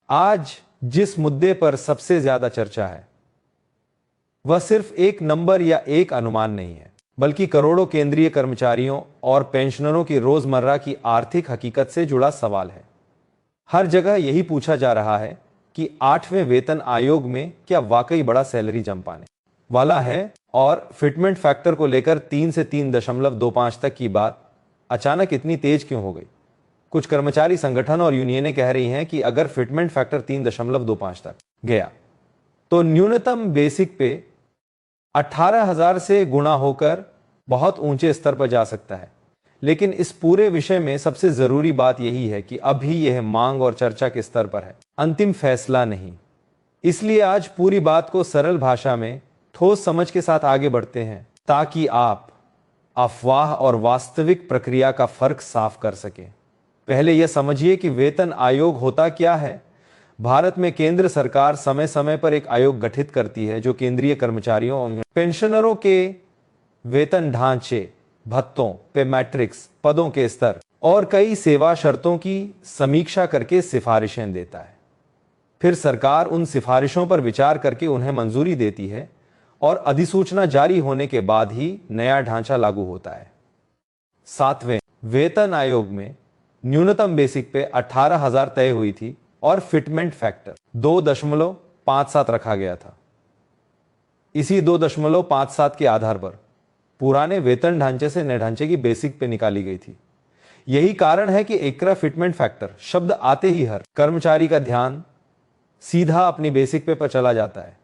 आज जिस मुद्दे पर सबसे ज्यादा चर्चा है वह सिर्फ एक नंबर या एक अनुमान नहीं है, बल्कि करोड़ों केंद्रीय कर्मचारियों और पेंशनरों की रोजमर्रा की आर्थिक हकीकत से जुड़ा सवाल है। हर जगह यही पूछा जा रहा है कि 8वें वेतन आयोग में क्या वाकई बड़ा सैलरी जंप आने वाला है, और फिटमेंट फैक्टर को लेकर 3 से 3.25 तक की बात अचानक इतनी तेज क्यों हो गई। कुछ कर्मचारी संगठन और यूनियनें कह रही हैं कि अगर फिटमेंट फैक्टर 3.25 तक गया तो न्यूनतम बेसिक पे 18,000 से गुणा होकर बहुत ऊंचे स्तर पर जा सकता है। लेकिन इस पूरे विषय में सबसे जरूरी बात यही है कि अभी यह मांग और चर्चा के स्तर पर है, अंतिम फैसला नहीं। इसलिए आज पूरी बात को सरल भाषा में ठोस समझ के साथ आगे बढ़ते हैं, ताकि आप अफवाह और वास्तविक प्रक्रिया का फर्क साफ कर सकें। पहले यह समझिए कि वेतन आयोग होता क्या है। भारत में केंद्र सरकार समय समय पर एक आयोग गठित करती है जो केंद्रीय कर्मचारियों और पेंशनरों के वेतन ढांचे, भत्तों, पे मैट्रिक्स, पदों के स्तर और कई सेवा शर्तों की समीक्षा करके सिफारिशें देता है। फिर सरकार उन सिफारिशों पर विचार करके उन्हें मंजूरी देती है और अधिसूचना जारी होने के बाद ही नया ढांचा लागू होता है। 7वें वेतन आयोग में न्यूनतम बेसिक पे 18,000 तय हुई थी और फिटमेंट फैक्टर 2.57 रखा गया था। इसी 2.57 के आधार पर पुराने वेतन ढांचे से नए ढांचे की बेसिक पे निकाली गई थी। यही कारण है कि एकरा फिटमेंट फैक्टर शब्द आते ही हर कर्मचारी का ध्यान सीधा अपनी बेसिक पे पर चला जाता है,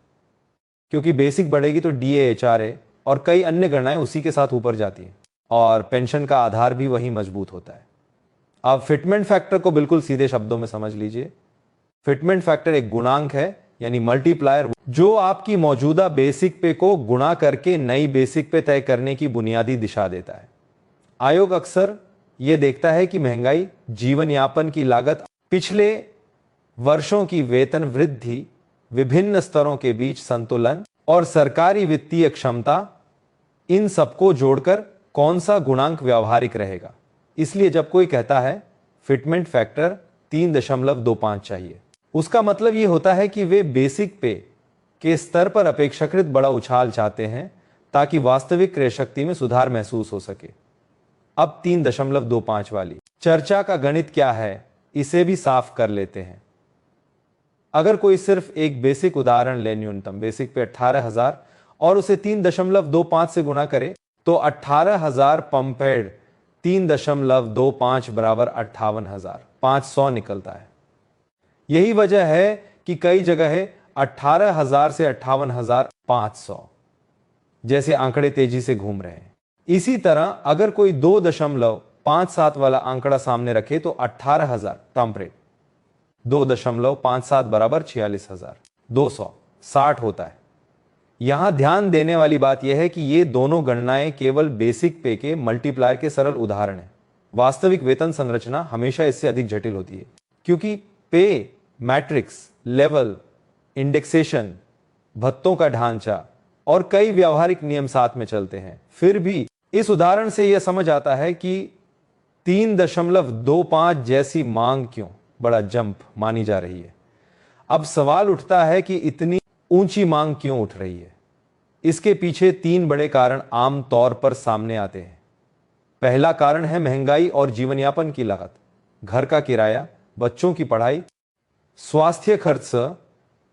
क्योंकि बेसिक बढ़ेगी तो डीए, एचआरए और कई अन्य गणनाएं उसी के साथ ऊपर जाती हैं और पेंशन का आधार भी वही मजबूत होता है। अब फिटमेंट फैक्टर को बिल्कुल सीधे शब्दों में समझ लीजिए। फिटमेंट फैक्टर एक गुणांक है, यानी मल्टीप्लायर, जो आपकी मौजूदा बेसिक पे को गुणा करके नई बेसिक पे तय करने की बुनियादी दिशा देता है। आयोग अक्सर यह देखता है कि महंगाई, जीवन यापन की लागत, पिछले वर्षों की वेतन वृद्धि, विभिन्न स्तरों के बीच संतुलन और सरकारी वित्तीय क्षमता, इन सबको जोड़कर कौन सा गुणांक व्यावहारिक रहेगा। इसलिए जब कोई कहता है फिटमेंट फैक्टर 3.25 चाहिए, उसका मतलब यह होता है कि वे बेसिक पे के स्तर पर अपेक्षाकृत बड़ा उछाल चाहते हैं ताकि वास्तविक क्रय शक्ति में सुधार महसूस हो सके। अब 3.25 वाली चर्चा का गणित क्या है, इसे भी साफ कर लेते हैं। अगर कोई सिर्फ एक बेसिक उदाहरण ले, न्यूनतम बेसिक पे 18,000 और उसे 3.25 से गुणा करे तो 18,000 पंपेड 3.25 बराबर 58,500 निकलता है। यही वजह है कि कई जगह 18,000 से 58,500 जैसे आंकड़े तेजी से घूम रहे हैं। इसी तरह अगर कोई 2.57 वाला आंकड़ा सामने रखे तो 18,000 टम्परेट 2.57 बराबर 46,260 होता है। यहां ध्यान देने वाली बात यह है कि ये दोनों गणनाएं केवल बेसिक पे के मल्टीप्लायर के सरल उदाहरण हैं। वास्तविक वेतन संरचना हमेशा इससे अधिक जटिल होती है, क्योंकि पे मैट्रिक्स, लेवल, इंडेक्सेशन, भत्तों का ढांचा और कई व्यावहारिक नियम साथ में चलते हैं। फिर भी इस उदाहरण से यह समझ आता है कि 3.25 जैसी मांग क्यों बड़ा जंप मानी जा रही है। अब सवाल उठता है कि इतनी ऊंची मांग क्यों उठ रही है। इसके पीछे 3 बड़े कारण आम तौर पर सामने आते हैं। पहला कारण है महंगाई और जीवन यापन की लागत। घर का किराया, बच्चों की पढ़ाई, स्वास्थ्य खर्च,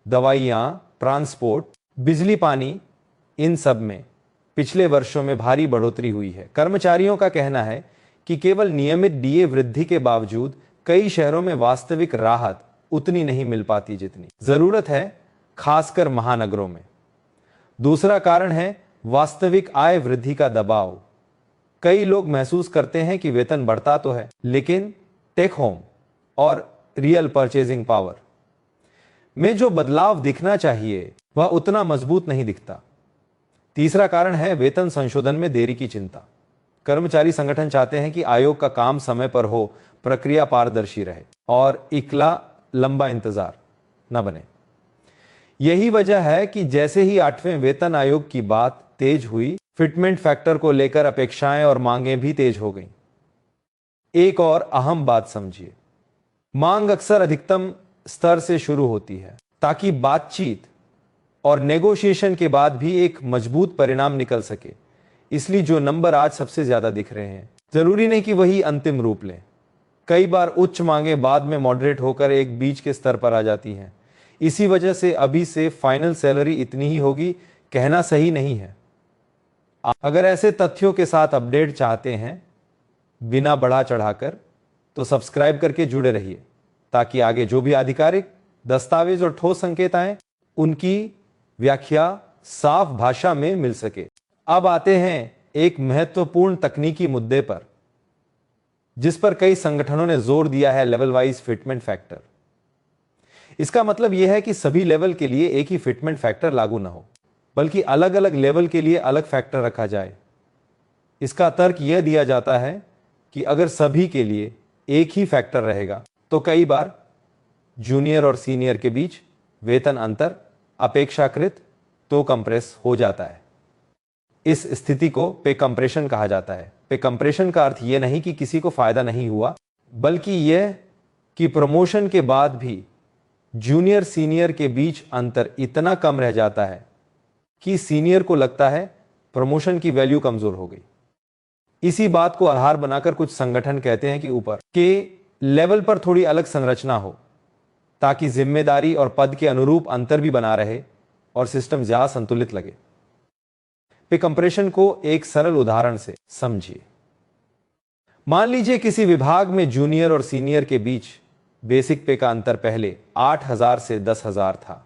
दवाइयां, ट्रांसपोर्ट, बिजली पानी, इन सब में पिछले वर्षों में भारी बढ़ोतरी हुई है। कर्मचारियों का कहना है कि केवल नियमित डीए वृद्धि के बावजूद कई शहरों में वास्तविक राहत उतनी नहीं मिल पाती जितनी जरूरत है, खासकर महानगरों में। दूसरा कारण है वास्तविक आय वृद्धि का दबाव। कई लोग महसूस करते हैं कि वेतन बढ़ता तो है, लेकिन टेक होम और रियल परचेजिंग पावर में जो बदलाव दिखना चाहिए वह उतना मजबूत नहीं दिखता। तीसरा कारण है वेतन संशोधन में देरी की चिंता। कर्मचारी संगठन चाहते हैं कि आयोग का काम समय पर हो, प्रक्रिया पारदर्शी रहे और इकला लंबा इंतजार न बने। यही वजह है कि जैसे ही 8वें वेतन आयोग की बात तेज हुई, फिटमेंट फैक्टर को लेकर अपेक्षाएं और मांगें भी तेज हो गईं। एक और अहम बात समझिए, मांग अक्सर अधिकतम स्तर से शुरू होती है, ताकि बातचीत और नेगोशिएशन के बाद भी एक मजबूत परिणाम निकल सके। इसलिए जो नंबर आज सबसे ज्यादा दिख रहे हैं, जरूरी नहीं कि वही अंतिम रूप लें। कई बार उच्च मांगे बाद में मॉडरेट होकर एक बीच के स्तर पर आ जाती हैं। इसी वजह से अभी से फाइनल सैलरी इतनी ही होगी कहना सही नहीं है। अगर ऐसे तथ्यों के साथ अपडेट चाहते हैं बिना बढ़ा चढ़ाकर, तो सब्सक्राइब करके जुड़े रहिए, ताकि आगे जो भी आधिकारिक दस्तावेज और ठोस संकेत आए उनकी व्याख्या साफ भाषा में मिल सके। अब आते हैं एक महत्वपूर्ण तकनीकी मुद्दे पर, जिस पर कई संगठनों ने जोर दिया है, लेवल वाइज फिटमेंट फैक्टर। इसका मतलब यह है कि सभी लेवल के लिए एक ही फिटमेंट फैक्टर लागू ना हो, बल्कि अलग अलग लेवल के लिए अलग फैक्टर रखा जाए। इसका तर्क यह दिया जाता है कि अगर सभी के लिए एक ही फैक्टर रहेगा तो कई बार जूनियर और सीनियर के बीच वेतन अंतर अपेक्षाकृत तो कंप्रेस हो जाता है। इस स्थिति को पे कंप्रेशन कहा जाता है। पे कंप्रेशन का अर्थ यह नहीं कि किसी को फायदा नहीं हुआ, बल्कि यह कि प्रमोशन के बाद भी जूनियर सीनियर के बीच अंतर इतना कम रह जाता है कि सीनियर को लगता है प्रमोशन की वैल्यू कमजोर हो गई। इसी बात को आधार बनाकर कुछ संगठन कहते हैं कि ऊपर के लेवल पर थोड़ी अलग संरचना हो, ताकि जिम्मेदारी और पद के अनुरूप अंतर भी बना रहे और सिस्टम ज्यादा संतुलित लगे। पे कंप्रेशन को एक सरल उदाहरण से समझिए। मान लीजिए किसी विभाग में जूनियर और सीनियर के बीच बेसिक पे का अंतर पहले 8,000 से 10,000 था,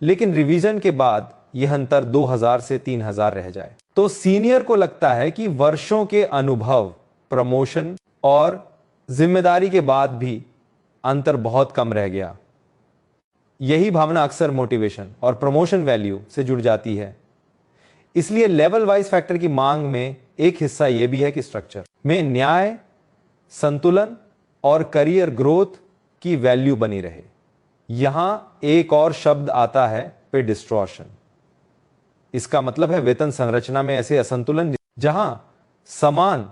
लेकिन रिवीजन के बाद यह अंतर 2,000 से 3,000 रह जाए, तो सीनियर को लगता है कि वर्षों के अनुभव, प्रमोशन और जिम्मेदारी के बाद भी अंतर बहुत कम रह गया। यही भावना अक्सर मोटिवेशन और प्रमोशन वैल्यू से जुड़ जाती है। इसलिए लेवल वाइज फैक्टर की मांग में एक हिस्सा यह भी है कि स्ट्रक्चर में न्याय, संतुलन और करियर ग्रोथ की वैल्यू बनी रहे। यहां एक और शब्द आता है, पे डिस्टॉर्शन। इसका मतलब है वेतन संरचना में ऐसे असंतुलन जहां समान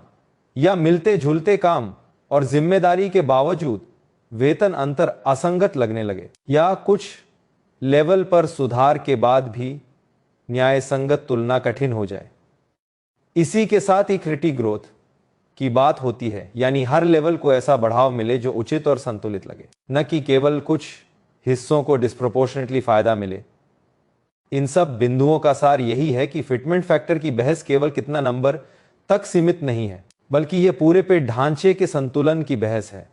या मिलते जुलते काम और जिम्मेदारी के बावजूद वेतन अंतर असंगत लगने लगे, या कुछ लेवल पर सुधार के बाद भी न्याय संगत तुलना कठिन हो जाए। इसी के साथ ही क्रिटिक ग्रोथ की बात होती है, यानी हर लेवल को ऐसा बढ़ाव मिले जो उचित और संतुलित लगे, न कि केवल कुछ हिस्सों को डिस्प्रोपोर्शनेटली फायदा मिले। इन सब बिंदुओं का सार यही है कि फिटमेंट फैक्टर की बहस केवल कितना नंबर तक सीमित नहीं है, बल्कि यह पूरे पे ढांचे के संतुलन की बहस है।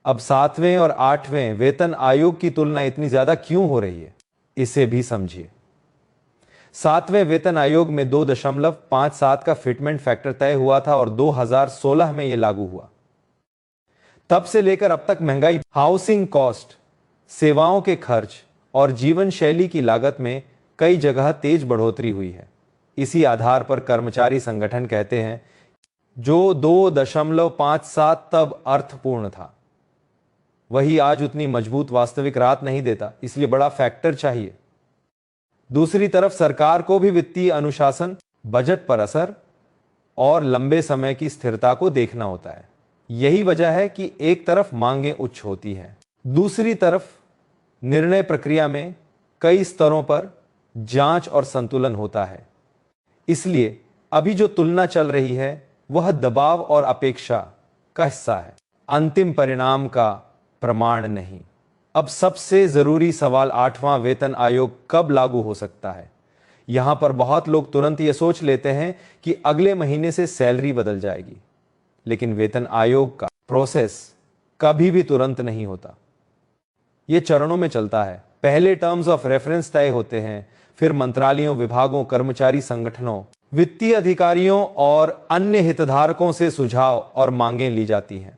अब 7वें और 8वें वेतन आयोग की तुलना इतनी ज्यादा क्यों हो रही है, इसे भी समझिए। 7वें वेतन आयोग में 2.57 का फिटमेंट फैक्टर तय हुआ था और 2016 में यह लागू हुआ। तब से लेकर अब तक महंगाई, हाउसिंग कॉस्ट, सेवाओं के खर्च और जीवन शैली की लागत में कई जगह तेज बढ़ोतरी हुई है। इसी आधार पर कर्मचारी संगठन कहते हैं जो 2.57 तब अर्थपूर्ण था, वही आज उतनी मजबूत वास्तविक राहत नहीं देता, इसलिए बड़ा फैक्टर चाहिए। दूसरी तरफ सरकार को भी वित्तीय अनुशासन, बजट पर असर और लंबे समय की स्थिरता को देखना होता है। यही वजह है कि एक तरफ मांगें उच्च होती हैं, दूसरी तरफ निर्णय प्रक्रिया में कई स्तरों पर जांच और संतुलन होता है। इसलिए अभी जो तुलना चल रही है वह दबाव और अपेक्षा का हिस्सा है, अंतिम परिणाम का प्रमाण नहीं। अब सबसे जरूरी सवाल, 8वां वेतन आयोग कब लागू हो सकता है। यहां पर बहुत लोग तुरंत ये सोच लेते हैं कि अगले महीने से सैलरी बदल जाएगी, लेकिन वेतन आयोग का प्रोसेस कभी भी तुरंत नहीं होता। यह चरणों में चलता है। पहले टर्म्स ऑफ रेफरेंस तय होते हैं, फिर मंत्रालयों, विभागों, कर्मचारी संगठनों, वित्तीय अधिकारियों और अन्य हितधारकों से सुझाव और मांगें ली जाती हैं।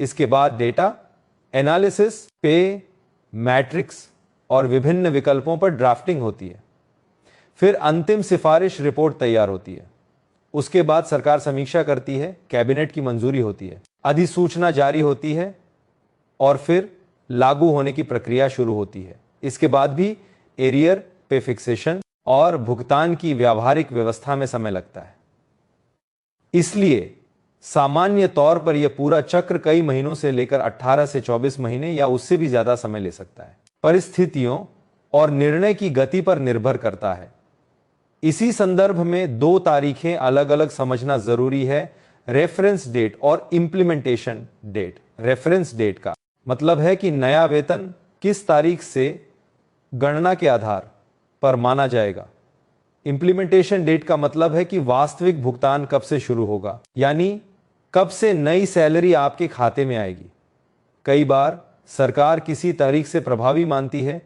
इसके बाद डेटा एनालिसिस, पे मैट्रिक्स और विभिन्न विकल्पों पर ड्राफ्टिंग होती है। फिर अंतिम सिफारिश रिपोर्ट तैयार होती है। उसके बाद सरकार समीक्षा करती है, कैबिनेट की मंजूरी होती है, अधिसूचना जारी होती है और फिर लागू होने की प्रक्रिया शुरू होती है। इसके बाद भी एरियर, पे फिक्सेशन और भुगतान की व्यावहारिक व्यवस्था में समय लगता है। इसलिए सामान्य तौर पर यह पूरा चक्र कई महीनों से लेकर 18 से 24 महीने या उससे भी ज्यादा समय ले सकता है। परिस्थितियों और निर्णय की गति पर निर्भर करता है। इसी संदर्भ में दो तारीखें अलग अलग समझना जरूरी है, रेफरेंस डेट और इंप्लीमेंटेशन डेट। रेफरेंस डेट का मतलब है कि नया वेतन किस तारीख से गणना के आधार पर माना जाएगा। इंप्लीमेंटेशन डेट का मतलब है कि वास्तविक भुगतान कब से शुरू होगा, यानी कब से नई सैलरी आपके खाते में आएगी। कई बार सरकार किसी तारीख से प्रभावी मानती है,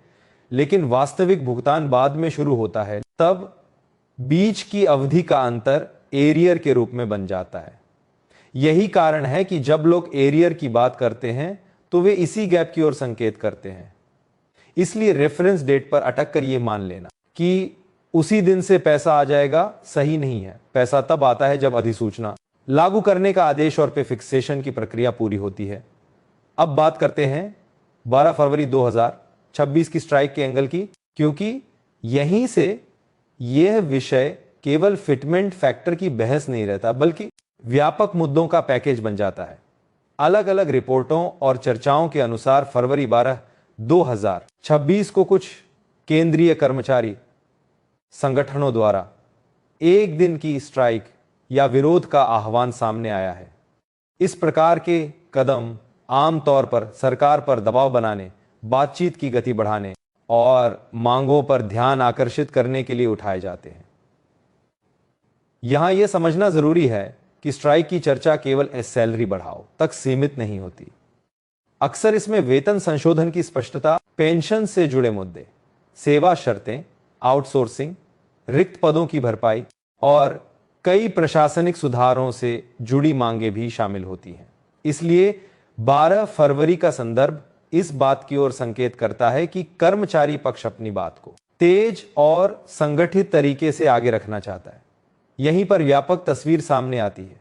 लेकिन वास्तविक भुगतान बाद में शुरू होता है। तब बीच की अवधि का अंतर एरियर के रूप में बन जाता है। यही कारण है कि जब लोग एरियर की बात करते हैं तो वे इसी गैप की ओर संकेत करते हैं। इसलिए रेफरेंस डेट पर अटक कर यह मान लेना कि उसी दिन से पैसा आ जाएगा सही नहीं है। पैसा तब आता है जब अधिसूचना, लागू करने का आदेश और पे फिक्सेशन की प्रक्रिया पूरी होती है। अब बात करते हैं 12 फरवरी 2026 की स्ट्राइक के एंगल की, क्योंकि यहीं से यह विषय केवल फिटमेंट फैक्टर की बहस नहीं रहता, बल्कि व्यापक मुद्दों का पैकेज बन जाता है। अलग अलग रिपोर्टों और चर्चाओं के अनुसार फरवरी 12, 2026 को कुछ केंद्रीय कर्मचारी संगठनों द्वारा एक दिन की स्ट्राइक या विरोध का आह्वान सामने आया है। इस प्रकार के कदम आमतौर पर सरकार पर दबाव बनाने, बातचीत की गति बढ़ाने और मांगों पर ध्यान आकर्षित करने के लिए उठाए जाते हैं। यहां यह समझना जरूरी है कि स्ट्राइक की चर्चा केवल सैलरी बढ़ाओ तक सीमित नहीं होती। अक्सर इसमें वेतन संशोधन की स्पष्टता, पेंशन से जुड़े मुद्दे, सेवा शर्तें, आउटसोर्सिंग, रिक्त पदों की भरपाई और कई प्रशासनिक सुधारों से जुड़ी मांगे भी शामिल होती हैं। इसलिए 12 फरवरी का संदर्भ इस बात की ओर संकेत करता है कि कर्मचारी पक्ष अपनी बात को तेज और संगठित तरीके से आगे रखना चाहता है। यहीं पर व्यापक तस्वीर सामने आती है।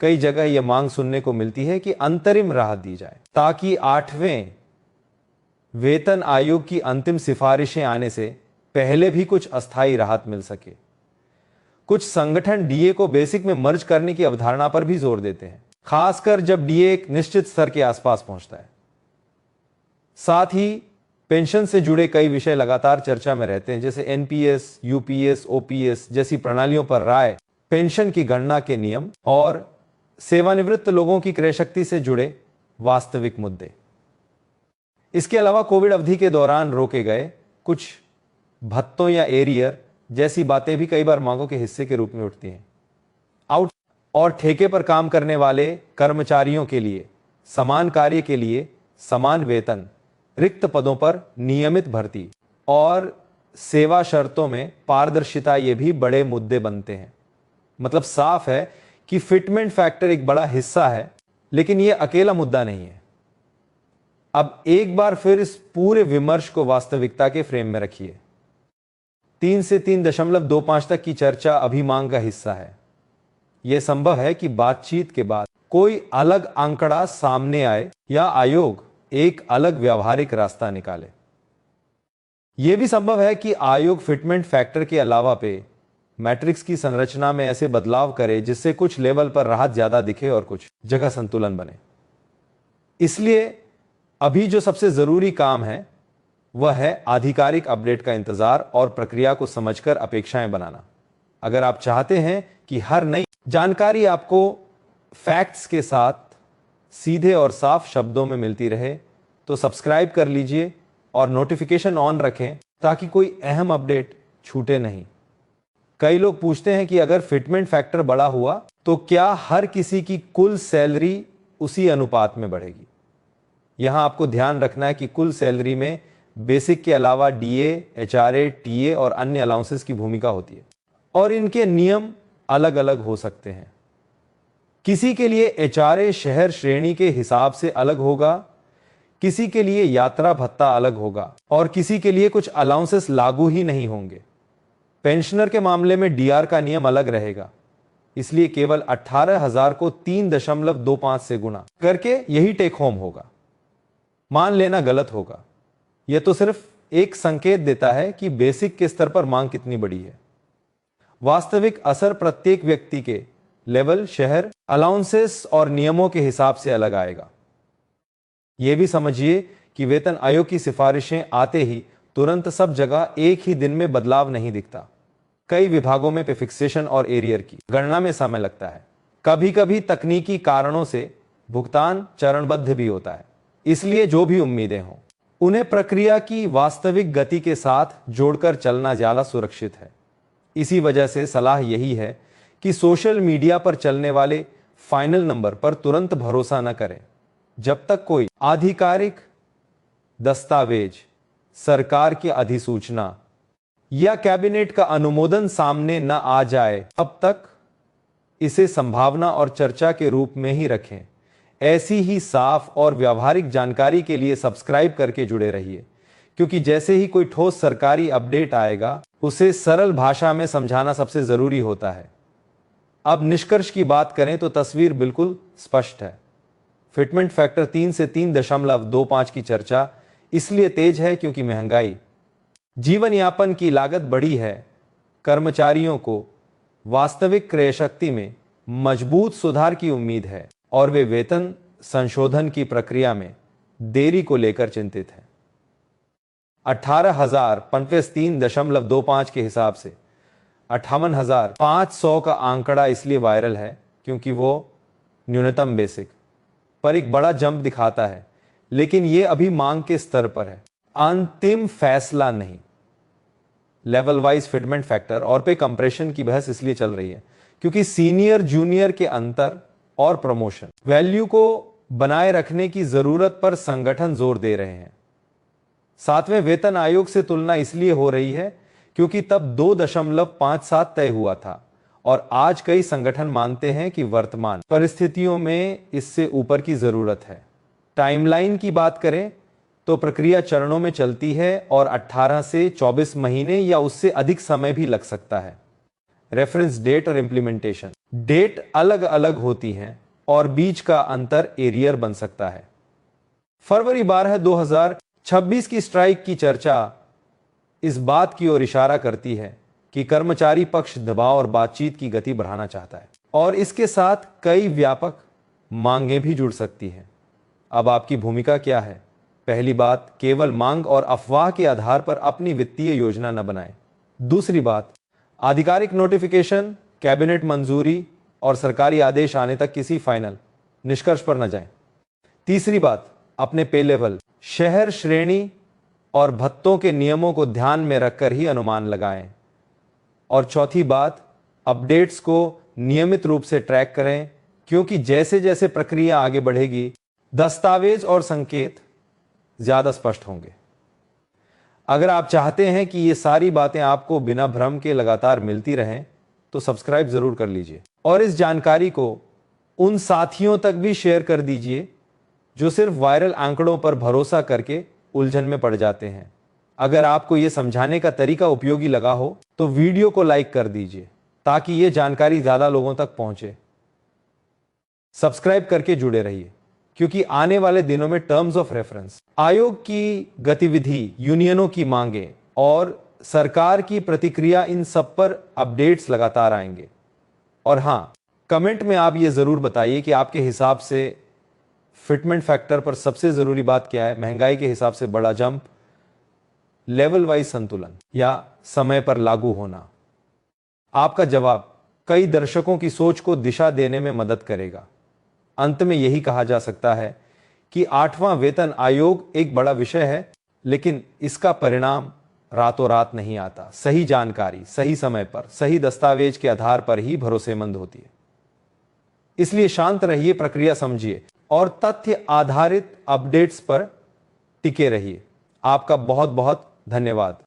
कई जगह यह मांग सुनने को मिलती है कि अंतरिम राहत दी जाए, ताकि 8वें वेतन आयोग की अंतिम सिफारिशें आने से पहले भी कुछ अस्थायी राहत मिल सके। कुछ संगठन डीए को बेसिक में मर्ज करने की अवधारणा पर भी जोर देते हैं, खासकर जब डीए एक निश्चित स्तर के आसपास पहुंचता है। साथ ही पेंशन से जुड़े कई विषय लगातार चर्चा में रहते हैं, जैसे एनपीएस, यूपीएस, ओपीएस जैसी प्रणालियों पर राय, पेंशन की गणना के नियम और सेवानिवृत्त लोगों की क्रय शक्ति से जुड़े वास्तविक मुद्दे। इसके अलावा कोविड अवधि के दौरान रोके गए कुछ भत्तों या एरियर जैसी बातें भी कई बार मांगों के हिस्से के रूप में उठती हैं। आउट और ठेके पर काम करने वाले कर्मचारियों के लिए समान कार्य के लिए समान वेतन, रिक्त पदों पर नियमित भर्ती और सेवा शर्तों में पारदर्शिता, ये भी बड़े मुद्दे बनते हैं। मतलब साफ है कि फिटमेंट फैक्टर एक बड़ा हिस्सा है, लेकिन यह अकेला मुद्दा नहीं है। अब एक बार फिर इस पूरे विमर्श को वास्तविकता के फ्रेम में रखिए। 3 से 3.25 तक की चर्चा अभी मांग का हिस्सा है। यह संभव है कि बातचीत के बाद कोई अलग आंकड़ा सामने आए या आयोग एक अलग व्यावहारिक रास्ता निकाले। यह भी संभव है कि आयोग फिटमेंट फैक्टर के अलावा पे मैट्रिक्स की संरचना में ऐसे बदलाव करे जिससे कुछ लेवल पर राहत ज्यादा दिखे और कुछ जगह संतुलन बने। इसलिए अभी जो सबसे जरूरी काम है वह है आधिकारिक अपडेट का इंतजार और प्रक्रिया को समझकर अपेक्षाएं बनाना। अगर आप चाहते हैं कि हर नई जानकारी आपको फैक्ट्स के साथ सीधे और साफ शब्दों में मिलती रहे, तो सब्सक्राइब कर लीजिए और नोटिफिकेशन ऑन रखें ताकि कोई अहम अपडेट छूटे नहीं। कई लोग पूछते हैं कि अगर फिटमेंट फैक्टर बड़ा हुआ तो क्या हर किसी की कुल सैलरी उसी अनुपात में बढ़ेगी? यहां आपको ध्यान रखना है कि कुल सैलरी में बेसिक के अलावा डीए, एचआरए, टीए और अन्य अलाउंसेस की भूमिका होती है और इनके नियम अलग अलग हो सकते हैं। किसी के लिए एचआरए शहर श्रेणी के हिसाब से अलग होगा, किसी के लिए यात्रा भत्ता अलग होगा और किसी के लिए कुछ अलाउंसेस लागू ही नहीं होंगे। पेंशनर के मामले में डीआर का नियम अलग रहेगा, इसलिए केवल 18,000 को 3.25 से गुणा करके यही टेक होम होगा। मान लेना गलत होगा। यह तो सिर्फ एक संकेत देता है कि बेसिक के स्तर पर मांग कितनी बड़ी है। वास्तविक असर प्रत्येक व्यक्ति के लेवल, शहर, अलाउंसेस और नियमों के हिसाब से अलग आएगा। यह भी समझिए कि वेतन आयोग की सिफारिशें आते ही तुरंत सब जगह एक ही दिन में बदलाव नहीं दिखता। कई विभागों में फिक्सेशन और एरियर की गणना में समय लगता है। कभी कभी तकनीकी कारणों से भुगतान चरणबद्ध भी होता है। इसलिए जो भी उम्मीदें हों, उन्हें प्रक्रिया की वास्तविक गति के साथ जोड़कर चलना ज्यादा सुरक्षित है। इसी वजह से सलाह यही है कि सोशल मीडिया पर चलने वाले फाइनल नंबर पर तुरंत भरोसा न करें जब तक कोई आधिकारिक दस्तावेज, सरकार की अधिसूचना या कैबिनेट का अनुमोदन सामने न आ जाए। अब तक इसे संभावना और चर्चा के रूप में ही रखें। ऐसी ही साफ और व्यावहारिक जानकारी के लिए सब्सक्राइब करके जुड़े रहिए, क्योंकि जैसे ही कोई ठोस सरकारी अपडेट आएगा उसे सरल भाषा में समझाना सबसे जरूरी होता है। अब निष्कर्ष की बात करें तो तस्वीर बिल्कुल स्पष्ट है। फिटमेंट फैक्टर 3 से 3.25 की चर्चा इसलिए तेज है क्योंकि महंगाई, जीवन यापन की लागत बढ़ी है। कर्मचारियों को वास्तविक क्रय शक्ति में मजबूत सुधार की उम्मीद है और वे वेतन संशोधन की प्रक्रिया में देरी को लेकर चिंतित हैं। 18,035.25 के हिसाब से 58,500 का आंकड़ा इसलिए वायरल है क्योंकि वो न्यूनतम बेसिक पर एक बड़ा जंप दिखाता है, लेकिन ये अभी मांग के स्तर पर है, अंतिम फैसला नहीं। लेवल वाइज फिटमेंट फैक्टर और पे कंप्रेशन की बहस इसलिए चल रही है क्योंकि सीनियर जूनियर के अंतर और प्रमोशन वैल्यू को बनाए रखने की जरूरत पर संगठन जोर दे रहे हैं। 7वें वेतन आयोग से तुलना इसलिए हो रही है क्योंकि तब 2.57 तय हुआ था और आज कई संगठन मानते हैं कि वर्तमान परिस्थितियों में इससे ऊपर की जरूरत है। टाइमलाइन की बात करें तो प्रक्रिया चरणों में चलती है और 18 से 24 महीने या उससे अधिक समय भी लग सकता है। रेफरेंस डेट और इंप्लीमेंटेशन डेट अलग अलग होती हैं और बीच का अंतर एरियर बन सकता है। फरवरी 12, 2026 की स्ट्राइक की चर्चा इस बात की ओर इशारा करती है कि कर्मचारी पक्ष दबाव और बातचीत की गति बढ़ाना चाहता है और इसके साथ कई व्यापक मांगें भी जुड़ सकती हैं। अब आपकी भूमिका क्या है? पहली बात, केवल मांग और अफवाह के आधार पर अपनी वित्तीय योजना न बनाएं। दूसरी बात, आधिकारिक नोटिफिकेशन, कैबिनेट मंजूरी और सरकारी आदेश आने तक किसी फाइनल निष्कर्ष पर न जाएं। तीसरी बात, अपने पे लेवल, शहर, श्रेणी और भत्तों के नियमों को ध्यान में रखकर ही अनुमान लगाएं। और चौथी बात, अपडेट्स को नियमित रूप से ट्रैक करें, क्योंकि जैसे जैसे प्रक्रिया आगे बढ़ेगी दस्तावेज और संकेत ज्यादा स्पष्ट होंगे। अगर आप चाहते हैं कि ये सारी बातें आपको बिना भ्रम के लगातार मिलती रहें तो सब्सक्राइब जरूर कर लीजिए और इस जानकारी को उन साथियों तक भी शेयर कर दीजिए जो सिर्फ वायरल आंकड़ों पर भरोसा करके उलझन में पड़ जाते हैं। अगर आपको ये समझाने का तरीका उपयोगी लगा हो तो वीडियो को लाइक कर दीजिए ताकि ये जानकारी ज्यादा लोगों तक पहुंचे। सब्सक्राइब करके जुड़े रहिए, क्योंकि आने वाले दिनों में टर्म्स ऑफ रेफरेंस, आयोग की गतिविधि, यूनियनों की मांगे और सरकार की प्रतिक्रिया, इन सब पर अपडेट्स लगातार आएंगे। और हां, कमेंट में आप ये जरूर बताइए कि आपके हिसाब से फिटमेंट फैक्टर पर सबसे जरूरी बात क्या है? महंगाई के हिसाब से बड़ा जंप, लेवल वाइज संतुलन या समय पर लागू होना? आपका जवाब कई दर्शकों की सोच को दिशा देने में मदद करेगा। अंत में यही कहा जा सकता है कि 8वां वेतन आयोग एक बड़ा विषय है, लेकिन इसका परिणाम रातों रात नहीं आता। सही जानकारी सही समय पर सही दस्तावेज के आधार पर ही भरोसेमंद होती है। इसलिए शांत रहिए, प्रक्रिया समझिए और तथ्य आधारित अपडेट्स पर टिके रहिए। आपका बहुत बहुत धन्यवाद।